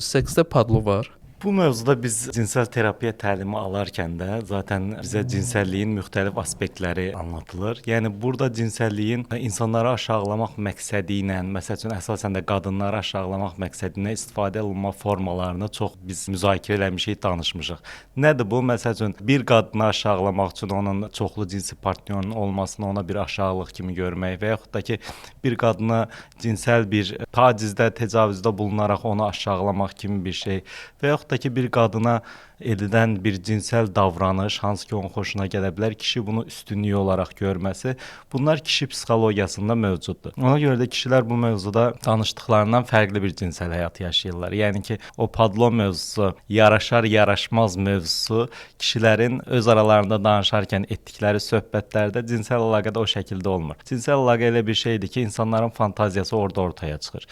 Seksdə padlo var. Bu mövzuda biz cinsel terapiya təlimi alarkən də zaten bizə cinsəlliyin müxtəlif aspektləri anlatılır. Yəni burada cinsəlliyin insanları aşağılamaq məqsədi ilə, məsəl üçün əsasən də qadınları aşağılamaq məqsədi ilə istifadə olunma formalarını çox biz müzakirə eləmişik, danışmışıq. Nədir bu? Məsəl üçün bir qadını aşağılamaq üçün onun çoxlu cinsi partnyorunun olmasını ona bir aşağılıq kimi görmək və yaxud da ki bir qadını cinsel bir tacizdə, təcavüzdə bulunaraq onu aşağılamaq kimi bir şey və yaxud da ki bir qadına edilən bir cinsel davranış, hansı ki onun xoşuna gələ bilər, kişi bunu üstünlük olaraq görməsi, bunlar kişi psixologiyasında mövcuddur. Ona görə də kişilər bu mövzuda danışdıqlarından fərqli bir cinsel həyat yaşayırlar. Yəni ki, o padlo mövzusu, yaraşar, yaraşmaz mövzusu kişilərin öz aralarında danışarkən etdikləri söhbətlərdə cinsel əlaqədə o şəkildə olmur. Cinsel əlaqə elə bir şeydir ki, insanların fantaziyası orada ortaya çıxır.